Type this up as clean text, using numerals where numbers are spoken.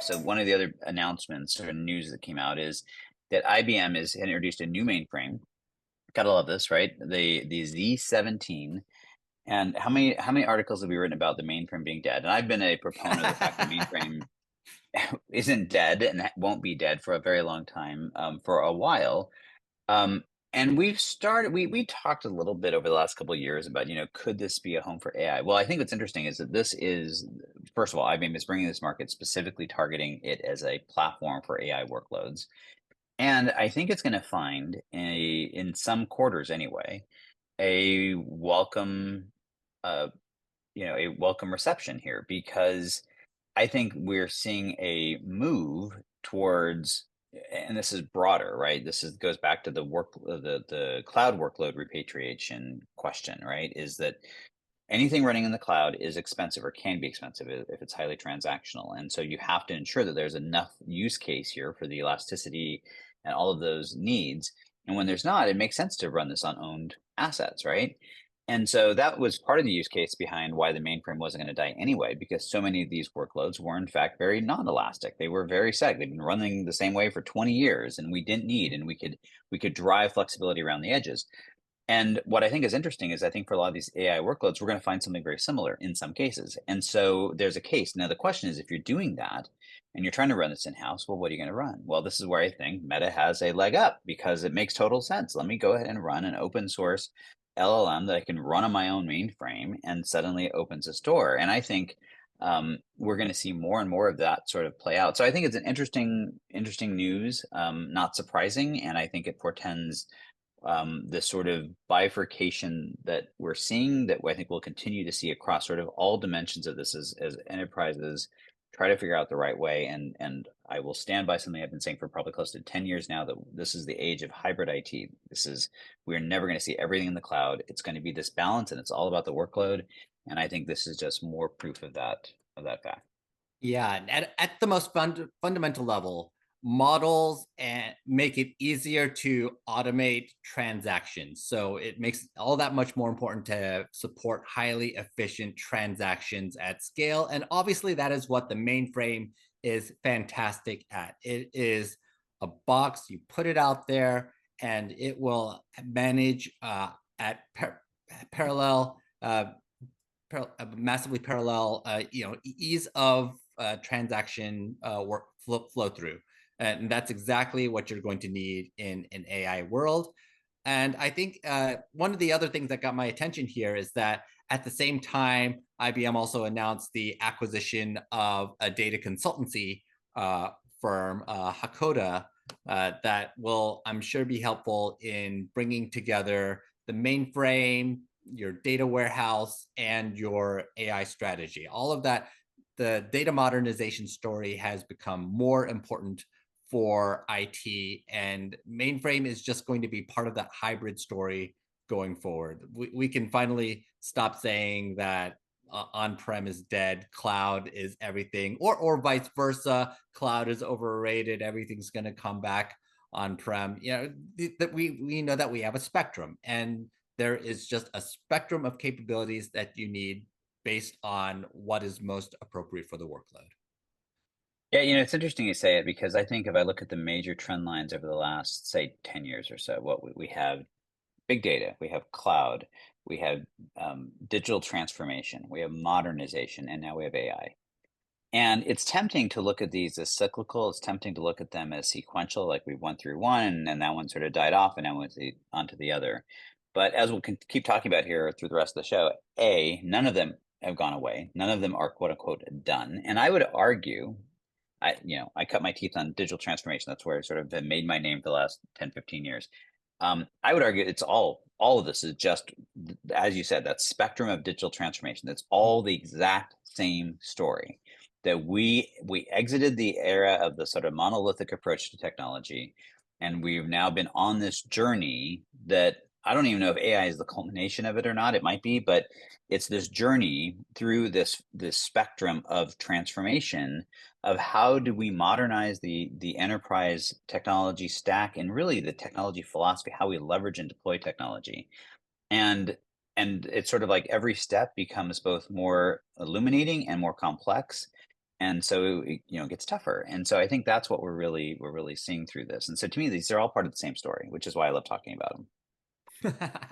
So one of the other announcements or news that came out is that IBM has introduced a new mainframe. Gotta love this, right? The Z17. And how many articles have we written about the mainframe being dead? And I've been a proponent of the fact that mainframe isn't dead and won't be dead for a very long time, for a while. Um, and we talked a little bit over the last couple of years about, could this be a home for AI? Well, I think what's interesting is that this is, first of all, IBM is bringing this market specifically targeting it as a platform for AI workloads. And I think it's going to find in some quarters anyway, a welcome, uh, a welcome reception here, because I think we're seeing a move towards, and this is broader, right? Goes back to the cloud workload repatriation question, right? Is that anything running in the cloud is expensive or can be expensive if it's highly transactional. And so you have to ensure that there's enough use case here for the elasticity and all of those needs. And when there's not, it makes sense to run this on owned assets, right? And so that was part of the use case behind why the mainframe wasn't going to die anyway, because so many of these workloads were in fact very non-elastic. They were very static. They've been running the same way for 20 years, and we could drive flexibility around the edges. And what I think is interesting is I think for a lot of these AI workloads, we're going to find something very similar in some cases. And so there's a case. Now, the question is, if you're doing that and you're trying to run this in-house, well, what are you going to run? Well, this is where I think Meta has a leg up, because it makes total sense. Let me go ahead and run an open source LLM that I can run on my own mainframe, and suddenly it opens a store. And I think we're going to see more and more of that sort of play out. So I think it's an interesting news, not surprising. And I think it portends this sort of bifurcation that we're seeing, that I think we'll continue to see across sort of all dimensions of this as enterprises try to figure out the right way. And I will stand by something I've been saying for probably close to 10 years now, that this is the age of hybrid IT. We're never going to see everything in the cloud. It's going to be this balance, and it's all about the workload. And I think this is just more proof of that fact. Yeah, and at the most fundamental level, models and make it easier to automate transactions. So it makes all that much more important to support highly efficient transactions at scale. And obviously, that is what the mainframe is fantastic at. It is a box, you put it out there, and it will manage at parallel. Massively parallel, ease of transaction work flow through. And that's exactly what you're going to need in an AI world. And I think one of the other things that got my attention here is that at the same time, IBM also announced the acquisition of a data consultancy firm, Hakkoda, that will, I'm sure, be helpful in bringing together the mainframe, your data warehouse, and your AI strategy. All of that, the data modernization story has become more important for IT, and mainframe is just going to be part of that hybrid story going forward. We can finally stop saying that on-prem is dead, cloud is everything, or vice versa. Cloud is overrated, everything's going to come back on-prem. That we know that we have a spectrum, and there is just a spectrum of capabilities that you need based on what is most appropriate for the workload. Yeah, it's interesting you say it, because I think if I look at the major trend lines over the last, say, 10 years or so, what we have big data, we have cloud, we have digital transformation, we have modernization, and now we have AI. And it's tempting to look at these as cyclical. It's tempting to look at them as sequential, like we went through one and then that one sort of died off and now went onto the other. But as we'll keep talking about here through the rest of the show, none of them have gone away. None of them are quote unquote done. And I would argue, I cut my teeth on digital transformation. That's where I sort of made my name for the last 10, 15 years. I would argue it's all of this is just, as you said, that spectrum of digital transformation. That's all the exact same story, that we exited the era of the sort of monolithic approach to technology, and we've now been on this journey that I don't even know if AI is the culmination of it or not. It might be, but it's this journey through this spectrum of transformation of how do we modernize the enterprise technology stack, and really the technology philosophy, how we leverage and deploy technology. And it's sort of like every step becomes both more illuminating and more complex. and so it gets tougher. And so I think that's what we're really seeing through this. And so to me, these are all part of the same story, which is why I love talking about them.